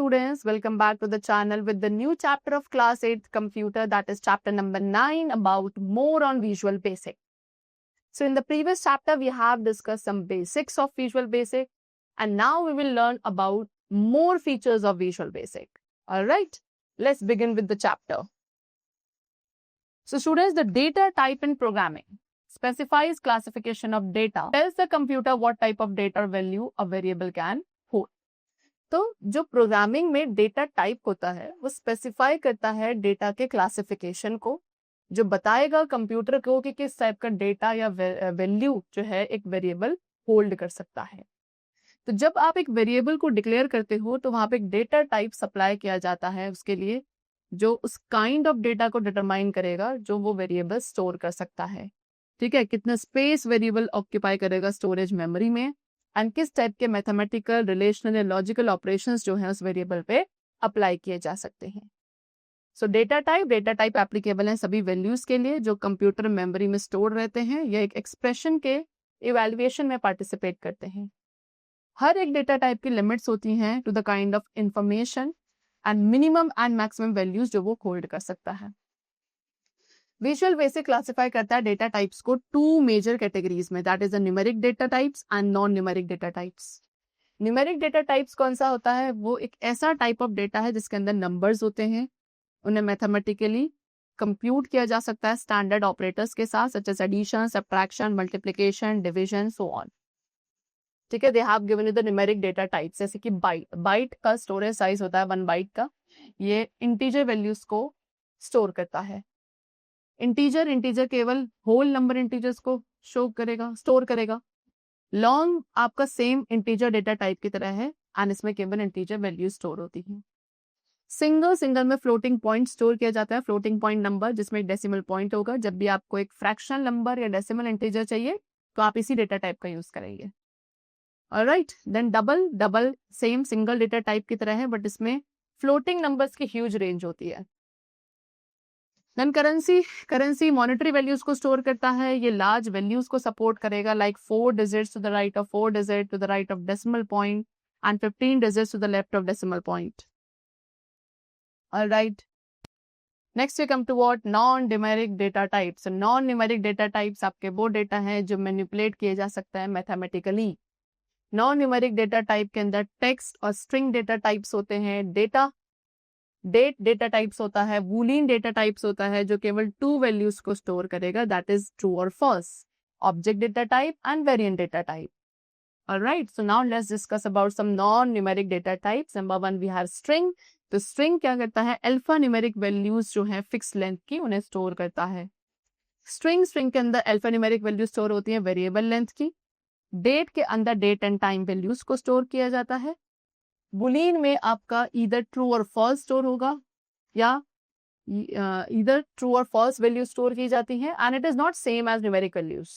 students, welcome back to the channel with the new chapter of class 8th computer, that is chapter number 9 about more on Visual Basic. So in the previous chapter we have discussed some basics of Visual Basic and now we will learn about more features of Visual Basic. Alright, let's begin with the chapter. So students, the data type in programming specifies classification of data, tells the computer what type of data value a variable can hold. तो जो programming में data type होता है वो specify करता है data के classification को, जो बताएगा कंप्यूटर को कि किस टाइप का डेटा या वैल्यू जो है एक वेरिएबल होल्ड कर सकता है। तो जब आप एक वेरिएबल को डिक्लेयर करते हो तो वहां पे एक डेटा टाइप सप्लाई किया जाता है उसके लिए, जो उस काइंड ऑफ डेटा को डिटरमाइन करेगा जो वो वेरिएबल स्टोर कर सकता है। ठीक है, कितना स्पेस वेरिएबल ऑक्यूपाई करेगा स्टोरेज मेमोरी में एंड किस टाइप के मैथमेटिकल, रिलेशनल या लॉजिकल ऑपरेशंस जो है उस वेरिएबल पे अप्लाई किए जा सकते हैं। सो डेटा टाइप एप्लीकेबल है सभी वैल्यूज के लिए जो कंप्यूटर मेमोरी में स्टोर रहते हैं या एक एक्सप्रेशन के इवैल्यूएशन में पार्टिसिपेट करते हैं। हर एक डेटा टाइप की लिमिट्स होती हैं to the kind of information and minimum and maximum values जो वो होल्ड कर सकता है। विजुअल बेसिक क्लासिफाई करता है डेटा टाइप्स को टू मेजर कैटेगरीज में, that is the numeric data types and non numeric data types. Numeric data types कौन सा होता है? वो एक ऐसा टाइप ऑफ डेटा है जिसके अंदर नंबर्स होते हैं, उन्हें मैथमेटिकली कंप्यूट किया जा सकता है स्टैंडर्ड ऑपरेटर्स के साथ, such as addition, subtraction, multiplication, division, so on. ठीक है, they have given you the numeric data types, जैसे कि बाइट का स्टोरेज साइज होता है 1 बाइट का, ये इंटीजर वैल्यूज को स्टोर करता है। इंटीजर केवल होल नंबर इंटीजर्स को स्टोर करेगा। लॉन्ग आपका सेम इंटीजर डेटा टाइप की तरह है एंड इसमें केवल इंटीजर वैल्यू स्टोर होती है। सिंगल में फ्लोटिंग पॉइंट स्टोर किया जाता है, फ्लोटिंग पॉइंट नंबर जिसमें एक डेसिमल पॉइंट होगा। जब भी आपको एक फ्रैक्शनल नंबर या डेसिमल इंटीजर चाहिए तो आप इसी डेटा टाइप का यूज करेंगे। Alright, then double same single data type की तरह है बट इसमें फ्लोटिंग नंबर्स की ह्यूज रेंज होती है। देन करेंसी मॉनेटरी वैल्यूज को स्टोर करता है, ये लार्ज वैल्यूज को सपोर्ट करेगा, like 4 digits to the right of 4 digit to the right of decimal point and 15 digits to the left of decimal point. Alright, next we come to what? Non numeric data types. Non numeric data types आपके वो data हैं जो manipulate किए जा सकता है mathematically. Non numeric data type के अंदर टेक्स्ट और स्ट्रिंग डेटा टाइप्स होते हैं, डेट डेटा टाइप्स होता है, बूलियन डेटा टाइप्स होता है जो केवल 2 वैल्यूज को स्टोर करेगा, दैट इज ट्रू और false, object data type and variant data type. Alright, so now let's discuss about some non numeric data types. Number 1 we have string. तो string क्या करता है? अल्फा न्यूमेरिक वैल्यूज जो है fix length की उन्हें store करता है। स्ट्रिंग के अंदर अल्फा न्यूमेरिक वैल्यू स्टोर होती है वेरिएबल लेंथ की। डेट के अंदर डेट एंड टाइम वैल्यूज को स्टोर किया जाता है। बुलियन में आपका इधर ट्रू और फॉल्स स्टोर होगा या इधर ट्रू और फॉल्स वैल्यू स्टोर की जाती है and it is not same as numeric values.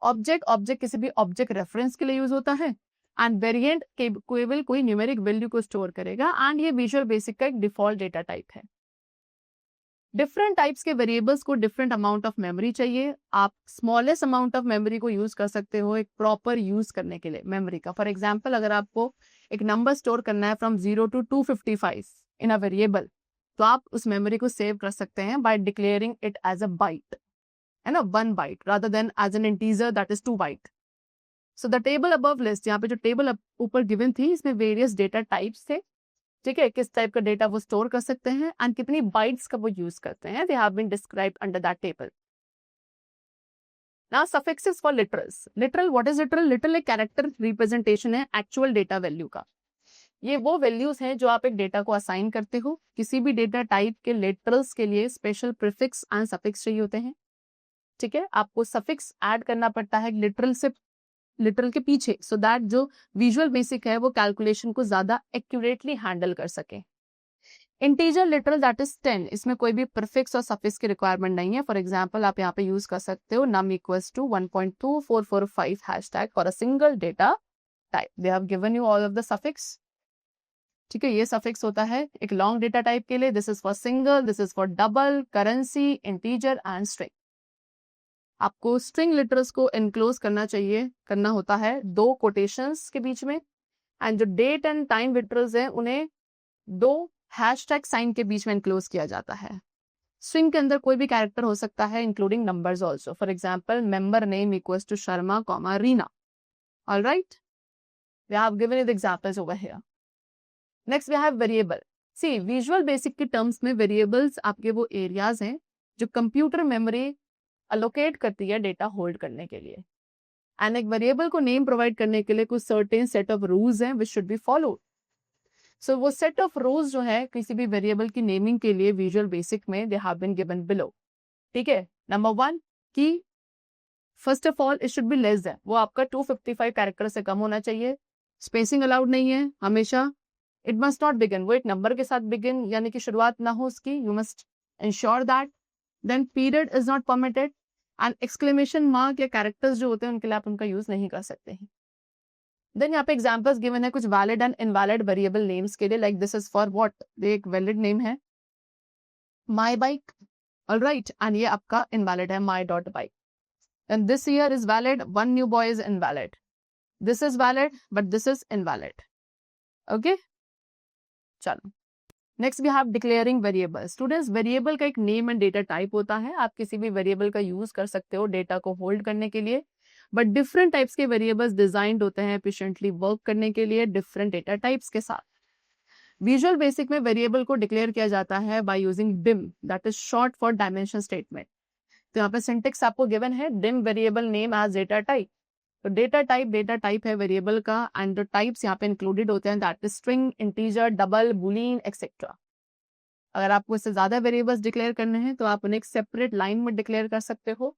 Object किसी भी ऑब्जेक्ट रेफरेंस के लिए यूज होता है एंड वेरिएंट केवल कोई न्यूमेरिक वैल्यू को स्टोर करेगा एंड ये विजुअल बेसिक का एक डिफॉल्ट डेटा टाइप है। डिफरेंट टाइप्स के वेरिएबल्स को डिफरेंट अमाउंट ऑफ मेमोरी चाहिए। आप स्मॉलेस्ट अमाउंट ऑफ मेमोरी को यूज कर सकते हो एक प्रॉपर यूज करने के लिए मेमोरी का। फॉर एग्जांपल, अगर आपको एक नंबर स्टोर करना है from 0 to 255 in a variable, तो आप उस मेमोरी को सेव कर सकते हैं by declaring it as a byte, है ना, 1 byte rather than as an integer that is 2 byte. So the table above list, यहाँ पे जो टेबल ऊपर गिवन थी इसमें वेरियस डेटा टाइप्स थे। ठीक है, किस टाइप का डेटा वो स्टोर कर सकते हैं एंड कितनी बाइट्स का वो यूज करते हैं, they have been described under that table. Now suffixes for literals. What is literal? Literal एक कैरेक्टर रिप्रेजेंटेशन है एक्चुअल डेटा वैल्यू का। ये वो वैल्यूज हैं जो आप एक डेटा को असाइन करते हो। किसी भी डेटा टाइप के लिटरल्स के लिए स्पेशल प्रीफिक्स एंड सफिक्स चाहिए होते हैं। ठीक है, आपको सफिक्स ऐड करना पड़ता है लिटरल के पीछे सो दैट जो विजुअल बेसिक है वो कैलकुलेशन को ज्यादा एक्यूरेटली हैंडल कर सके। इंटीजर लिटरल दैट इज 10, इसमें कोई भी प्रीफिक्स और सफिक्स की रिक्वायरमेंट नहीं है। फॉर एग्जांपल, आप यहाँ पे यूज कर सकते हो num equals to 1.2445 hashtag for a single data type. They have given you all of the suffix. ठीक है, ये सफिक्स होता है एक लॉन्ग डेटा टाइप के लिए। This is for single, this is for double, currency, integer and string. आपको string literals को एनक्लोज करना होता है 2 कोटेशंस के बीच में एंड जो डेट एंड टाइम विट्रल्स हैं उन्हें 2 हैशटैग साइन के बीच में इनक्लोज किया जाता है। स्ट्रिंग के अंदर कोई भी कैरेक्टर हो सकता है including numbers also. For example member name equals to Sharma comma Reena. Alright, we have given you the examples over here. Next we have variable. See visual Basic के टर्म्स में वेरिएबल्स आपके वो एरियाज हैं जो कंप्यूटर मेमोरी अलोकेट करती है data hold करने के लिए। एंड एक वेरिएबल को नेम प्रोवाइड करने के लिए कुछ सर्टेन सेट ऑफ रूल्स हैं विच शुड बी फॉलोड। सो वो सेट ऑफ रूल्स जो है किसी भी वेरिएबल की नेमिंग के लिए विजुअल बेसिक में they have been given below. ठीक है, नंबर 1 कि first of all it should be less than, वो आपका 255 कैरेक्टर से कम होना चाहिए। स्पेसिंग अलाउड नहीं है हमेशा। इट मस्ट नॉट बिगिन, वो एक नंबर के साथ बिगिन यानी कि शुरुआत ना हो उसकी, you must ensure that. Then period is not permitted and exclamation mark या कैरेक्टर्स जो होते हैं उनके लिए आप उनका यूज नहीं कर सकते हैं। देन यहाँ पे एग्जांपल्स गिवन है कुछ valid and invalid variable names के लिए, like this is for what, एक वैलिड नेम है माई बाइक, ऑलराइट, एंड ये आपका इनवैलिड है my dot bike. And this year is valid, 1 new boy is invalid, this is valid but this is invalid. Okay, चलो next we have declaring variable. Students, variable का एक name and data type होता है। आप किसी भी variable का use कर सकते हो डेटा को होल्ड करने के लिए, बट डिफरेंट टाइप्स के वेरिएबल्स डिजाइंड होते हैं एफिशिएंटली वर्क करने के लिए डिफरेंट डेटा टाइप्स के साथ। विजुअल बेसिक में वेरिएबल को डिक्लेयर किया जाता है by using dim, that is short for dimension statement. तो यहाँ पे सिंटेक्स आपको गिवन है, dim variable name as data type. तो डेटा टाइप है वेरिएबल का एंड द टाइप्स यहाँ पे इंक्लूडेड होते हैं, that is string, integer, double, Boolean etcetera. अगर आपको इससे ज्यादा वेरिएबल्स डिक्लेयर करने हैं तो आप उन्हें एक सेपरेट लाइन में डिक्लेयर कर सकते हो,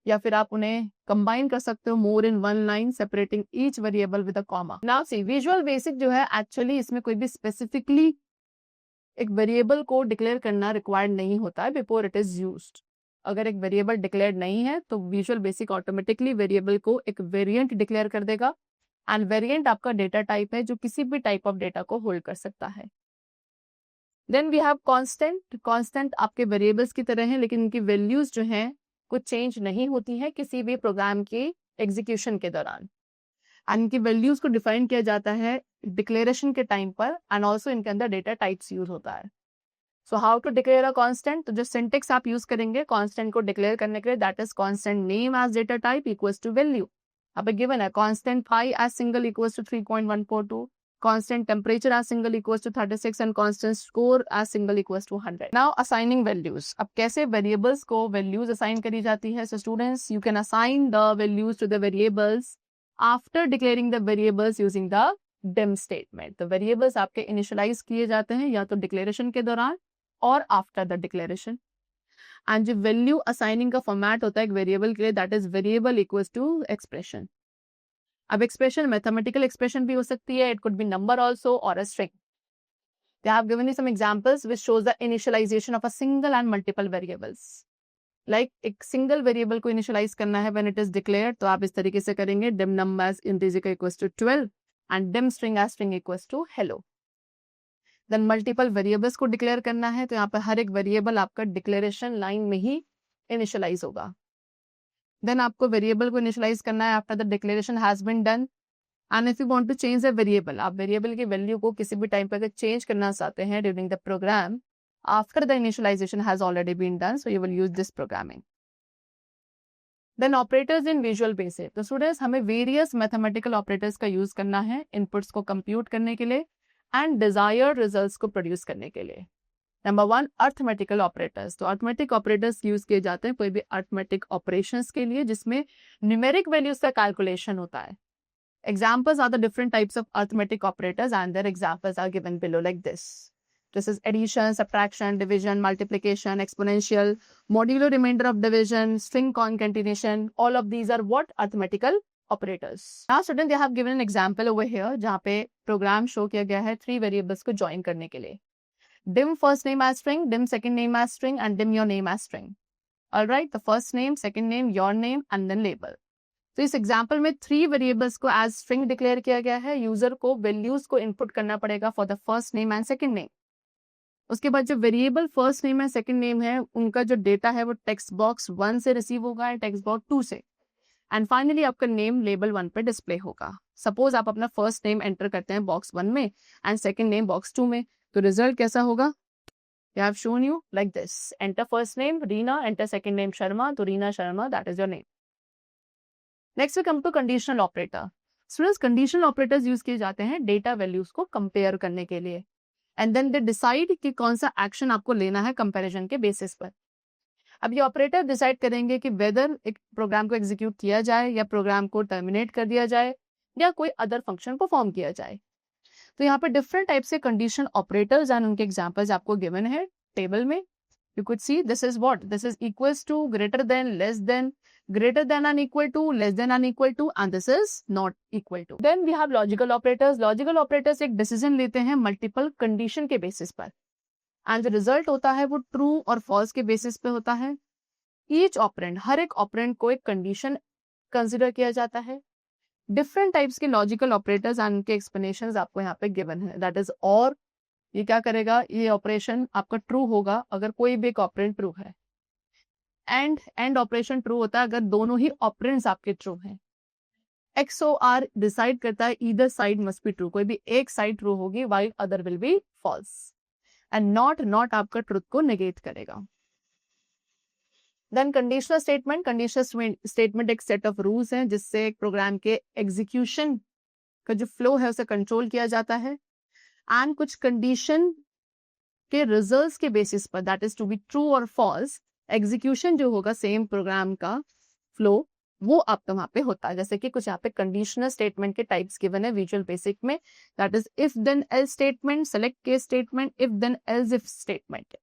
या फिर आप उन्हें कंबाइन कर सकते हो more in one line separating each variable with a comma. Now see visual basic जो है एक्चुअली इसमें कोई भी स्पेसिफिकली एक वेरिएबल को डिक्लेयर करना रिक्वायर्ड नहीं होता है बिफोर इट इज यूज्ड। अगर एक वेरिएबल डिक्लेयर नहीं है तो विजुअल बेसिक ऑटोमेटिकली वेरिएबल को एक वेरिएंट डिक्लेयर कर देगा एंड वेरिएंट आपका डेटा टाइप है जो किसी भी टाइप ऑफ डेटा को होल्ड कर सकता है। Then we have constant. Constant आपके वेरिएबल्स की तरह हैं लेकिन इनकी वैल्यूज जो हैं कुछ चेंज नहीं होती है किसी भी प्रोग्राम के एग्जीक्यूशन के दौरान। एंड इनकी वैल्यूज को डिफाइन किया जाता है डिक्लेरेशन के टाइम पर एंड ऑल्सो इनके अंदर डेटा टाइप्स यूज होता है। So how to declare a constant, तो जो सिंटेक्स आप यूज करेंगे कांस्टेंट को डिक्लेयर करने के लिए, that is constant name as data type equals to value. अब गिवन है constant phi as single equals to 3.142, constant temperature as single equals to 36 and constant score as single equals to 100. Now assigning values. अब कैसे variables को values assign करी जाती है? So students, you can assign the values to the variables after declaring the variables using the dim statement. तो variables आपके initialize किए जाते हैं या तो declaration के दौरान और after the declaration. And जो value assigning का format होता है एक variable के लिए, that is variable equals to expression. अब एक्सप्रेशन मैथमेटिकल एक्सप्रेशन भी हो सकती है, it could be number also और a string. They have given you some examples which shows the initialization of a single and multiple variables. Like एक single variable को initialize करना है व्हेन इट इज डिक्लेयर्ड, तो आप इस तरीके से करेंगे, dim num as integer equals to 12 and dim string as string equals to hello। Then multiple variables को डिक्लेयर करना है तो यहाँ पर हर एक वेरिएबल आपका डिक्लेरेशन लाइन में ही इनिशियलाइज होगा। देन आपको वेरिएबल को इनिशियलाइज करना है after the declaration has been done. And if you want to change the variable, आप वेरिएबल की वैल्यू को किसी भी टाइम पर अगर चेंज करना चाहते हैं during the program after the initialization has already been done, so you will use this programming. Then operators in Visual Basic. तो स्टूडेंट्स, हमें वेरियस मैथमेटिकल ऑपरेटर्स का यूज करना है इनपुट्स को कंप्यूट करने के लिए एंड डिजायर्ड रिजल्ट्स को प्रोड्यूस करने के लिए। Number 1, arithmetical operators. तो अर्थमेटिक ऑपरेटर्स यूज किए जाते हैं कोई भी अर्थमेटिक ऑपरेशंस के लिए जिसमें न्यूमेरिक वैल्यूज का कैलकुलेशन होता है। Examples are the different types of arithmetic operators and their examples are given below like this. This is addition, subtraction, division, multiplication, exponential, modulo remainder of division, string concatenation. All of these are what? Arithmetical operators. Now students, they have given an example over here जहाँ पे program show किया गया है 3 variables को join करने के लिए। dim first name as string, dim second name as string and dim your name as string. Alright, the first name, second name, your name and then label. तो इस example में 3 वेरिएबल्स को as string declare किया गया है। User को values को input करना पड़ेगा for the first name and second name. उसके बाद जो variable first name and second name है उनका जो डेटा है वो टेक्स्ट बॉक्स 1 से रिसीव होगा एंड टेक्स्ट बॉक्स 2 से। एंड फाइनली आपका नेम लेबल 1 पे डिस्प्ले होगा. सपोज आप अपना फर्स्ट नेम एंटर करते हैं बॉक्स 1 में एंड सेकंड नेम बॉक्स 2 में, तो रिजल्ट कैसा होगा? I have shown you like this. Enter first name Reena, enter second name Sharma. तो Reena Sharma, that is your name. Next we come to conditional operator. Students, conditional operators use किए जाते हैं data values को compare करने के लिए. And then they decide कि कौन सा एक्शन आपको लेना है कंपैरिजन के बेसिस पर. अब ये ऑपरेटर डिसाइड करेंगे कि वेदर एक प्रोग्राम को एग्जीक्यूट किया जाए या प्रोग्राम को टर्मिनेट कर दिया जाए या कोई अदर फंक्शन परफॉर्म किया जाए. तो यहाँ पे डिफरेंट टाइप से कंडीशन ऑपरेटर्स एंड उनके एग्जांपल्स आपको गिवन है टेबल में. You could see this is what, this is equals to, greater than, less than, greater than and equal to, less than and equal to, and this is not equal to. Then we have logical operators. Logical operators एक decision लेते हैं multiple condition के basis पर and जो result होता है वो true और फॉल्स के बेसिस पे होता है. ईच ऑपरेंड, हर एक ऑपरेंड को एक कंडीशन कंसिडर किया जाता है. डिफरेंट टाइप्स के लॉजिकल ऑपरेटर्स एंड उनके एक्सप्लेनेशंस आपको यहाँ पे गिवन है. दैट इज और, ये क्या करेगा, ये ऑपरेशन आपका ट्रू होगा अगर कोई भी एक ऑपरेंड ट्रू है. एंड ऑपरेशन ट्रू होता है अगर दोनों ही ऑपरेंड्स आपके ट्रू हैं. XOR डिसाइड करता है either side must be true, कोई भी एक साइड ट्रू होगी while other will be false. And not आपका ट्रुथ को नेगेट करेगा. Then conditional statement. Conditional statement एक सेट ऑफ रूल्स हैं जिससे एक प्रोग्राम के एग्जीक्यूशन का जो फ्लो है उसे कंट्रोल किया जाता है एंड कुछ कंडीशन के रिजल्ट्स के बेसिस पर, that is to be true और फॉल्स, एग्जीक्यूशन जो होगा सेम प्रोग्राम का फ्लो वो आपका वहां पे होता है. जैसे कि कुछ यहाँ पे कंडीशनल स्टेटमेंट के टाइप्स गिवन है विजुअल बेसिक में. That is if then else statement, select case statement, if then else if statement.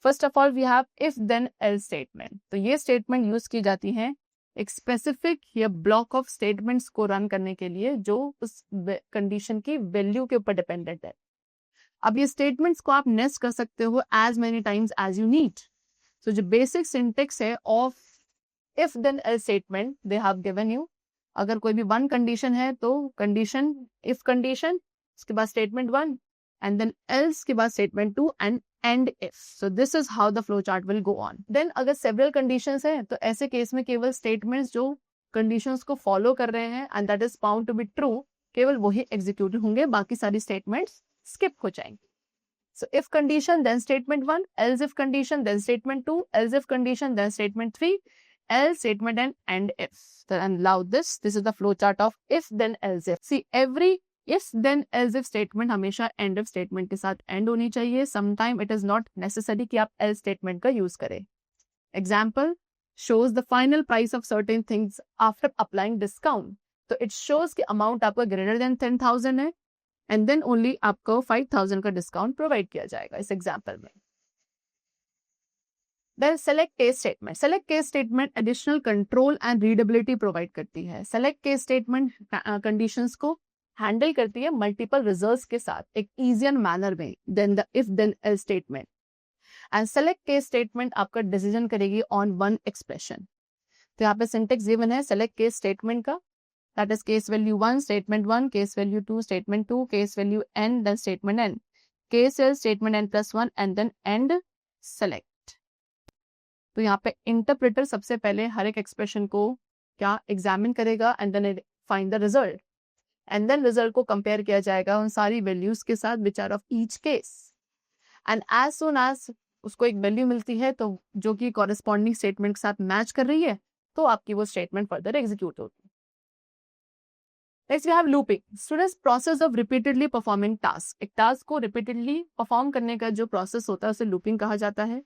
First of all we have if then else statement. तो ये स्टेटमेंट यूज की जाती है एक specific या ब्लॉक ऑफ स्टेटमेंट्स को run करने के लिए जो उस कंडीशन की वैल्यू के ऊपर डिपेंडेंट है. अब ये स्टेटमेंट्स को आप नेस्ट कर सकते हो as many times as you need. So जो बेसिक सिंटेक्स है of if then else statement they have given you. अगर कोई भी वन कंडीशन है तो कंडीशन, इफ कंडीशन, उसके बाद स्टेटमेंट 1 एंड देन एल्स के बाद statement 2 end if. So this is how the flow chart will go on. Then अगर सेवरल कंडीशंस है तो ऐसे केस में केवल स्टेटमेंट्स जो कंडीशंस को फॉलो कर रहे हैं and that is found to be true, केवल वही एग्जीक्यूट होंगे, बाकी सारी स्टेटमेंट्स स्किप हो जाएंगे. So if condition then statement 1, else if condition then statement 2, else if condition then statement 3, else statement and if. And now this is the flow chart of if then else if. See every if then else if statement हमेशा end if statement के साथ end होनी चाहिए. Sometime it is not necessary कि आप else statement का use करें. Example shows the final price of certain things after applying discount. तो it shows कि amount आपका greater than 10,000 है एंड देन ओनली आपको 5,000 का डिस्काउंट प्रोवाइड किया जाएगा इस एग्जाम्पल में. Then select case statement. Select case statement additional control and readability provide करती है. सेलेक्ट केस स्टेटमेंट कंडीशंस को हैंडल करती है मल्टीपल रिजल्ट्स के साथ एक इजियर मैनर में than the if then else statement. And select case statement आपका डिसीजन करेगी ऑन वन एक्सप्रेशन. तो यहाँ पे सिंटेक्स गिवन है सेलेक्ट केस स्टेटमेंट का. That is case value 1, statement 1, case value 2, statement 2, case value n, then statement n. Case is statement n plus 1 and then end select. तो यहाँ पे interpreter सबसे पहले हर एक एक्सप्रेशन को क्या एग्जामिन करेगा and then find the result and then result को कंपेयर किया जाएगा उन सारी वैल्यूज के साथ which are of each case. And as soon as उसको एक वैल्यू मिलती है तो जो कि कॉरेस्पॉन्डिंग स्टेटमेंट के साथ मैच कर रही है तो आपकी वो स्टेटमेंट फर्दर एग्जीक्यूट होगी. Next we have looping. Students, process of repeatedly performing task. एक टास्क को रिपीटेडली परफॉर्म करने का जो प्रोसेस होता है उसे लूपिंग कहा जाता है.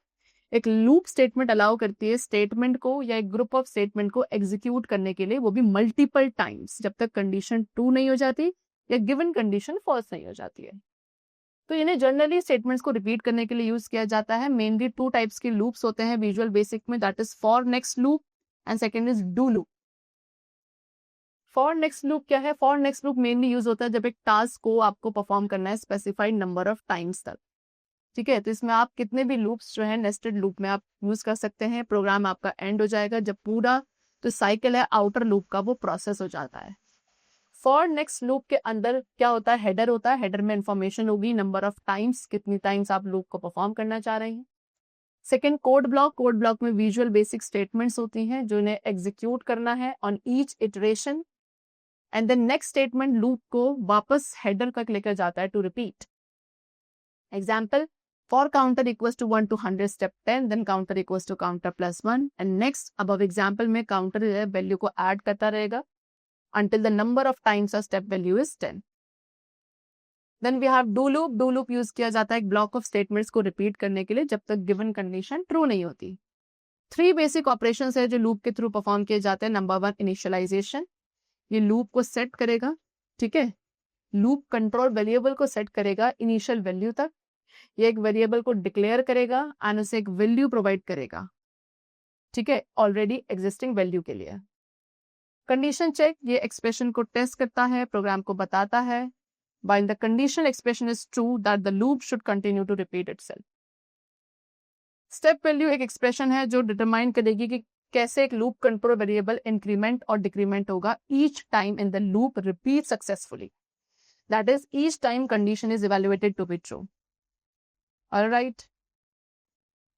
एक लूप स्टेटमेंट अलाउ करती है स्टेटमेंट को या एक ग्रुप ऑफ स्टेटमेंट को एग्जीक्यूट करने के लिए, वो भी मल्टीपल टाइम्स, जब तक कंडीशन ट्रू नहीं हो जाती या गिवन कंडीशन फॉल्स नहीं हो जाती है. तो इन्हें जनरली स्टेटमेंट्स को रिपीट करने के लिए यूज किया जाता है. मेनली 2 टाइप्स के लूप्स होते हैं विजुअल बेसिक में, that is for next loop and second is do loop. For next loop क्या है? For next loop mainly use होता है जब एक टास्क को आपको परफॉर्म करना है स्पेसिफाइड नंबर ऑफ टाइम्स तक. ठीक है, तो इसमें आप कितने भी लूप्स जो है नेस्टेड लूप में आप यूज कर सकते हैं. प्रोग्राम आपका एंड हो जाएगा जब पूरा तो साइकिल है आउटर लूप का वो प्रोसेस हो जाता है. फॉर नेक्स्ट लूप के अंदर क्या होता है? हेडर होता है. हेडर में इंफॉर्मेशन होगी नंबर ऑफ टाइम्स, कितनी टाइम्स आप लूप को परफॉर्म करना चाह रहे हैं. सेकेंड कोड ब्लॉक में विजुअल बेसिक स्टेटमेंट्स होती हैं जो इन्हें एग्जीक्यूट करना है on each iteration, and then next statement loop को वापस हेडर तक लेकर जाता है to repeat. Example, for counter equals to 1 to 100 step 10, then counter equals to counter plus 1, and next above example में counter value को add करता रहेगा until the number of times a step value is 10. Then we have do loop use किया जाता है एक block of statements को repeat करने के लिए जब तक given condition true नहीं होती. 3 basic operations है जो loop के through perform किए जाते हैं. Number 1 initialization, ये loop को set करेगा, ठीक है. loop control variable को set करेगा initial value तक. ये एक वेरिएबल को डिक्लेयर करेगा एंड उसे एक वैल्यू प्रोवाइड करेगा, ठीक है, ऑलरेडी एग्जिस्टिंग वैल्यू के लिए. कंडीशन चेक, ये एक्सप्रेशन को टेस्ट करता है, प्रोग्राम को बताता है when the conditional expression is true that the loop should continue to repeat itself. Step value एक एक्सप्रेशन है जो डिटरमाइन करेगी कि कैसे एक लूप कंट्रोल वेरिएबल इंक्रीमेंट और डिक्रीमेंट होगा each time in the loop repeat successfully, that is each time condition is evaluated to be true. All right.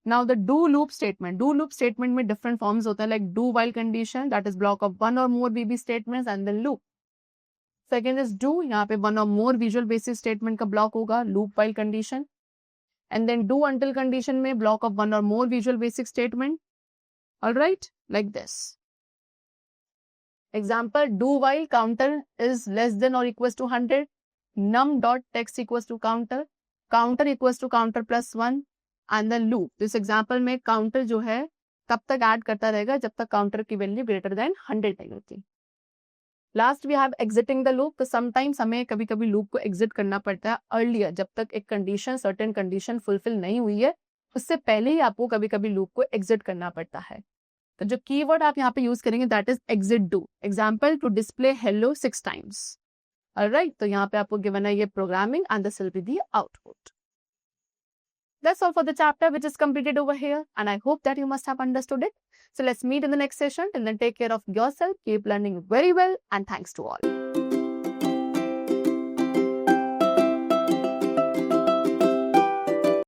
Now the do loop statement. Do loop statement में different forms होता है like do while condition, that is block of one or more VB statements and then loop. Second is do, यहाँ पे one or more visual basic statement का block होगा loop while condition. And then do until condition में block of one or more visual basic statement. All right, like this. Example, do while counter is less than or equals to 100, num dot text equals to counter equals to counter plus 1 and then loop. इस example में counter जो है तब तक add करता रहेगा जब तक काउंटर की वैल्यू ग्रेटर देन 100 नहीं होती. Last we have exiting the loop. तो समटाइम्स हमें कभी कभी लूप को एग्जिट करना पड़ता है अर्लियर, जब तक एक कंडीशन सर्टेन कंडीशन फुलफिल नहीं हुई है उससे पहले ही आपको कभी कभी लूप को एग्जिट करना पड़ता है. तो जो कीवर्ड आप यहाँ पे यूज करेंगे that is exit do. Example, to display hello 6 times. Alright, तो यहाँ पे आपको given है ये programming and this will be the output. That's all for the chapter which is completed over here and I hope that you must have understood it. So let's meet in the next session and then take care of yourself. Keep learning very well and thanks to all.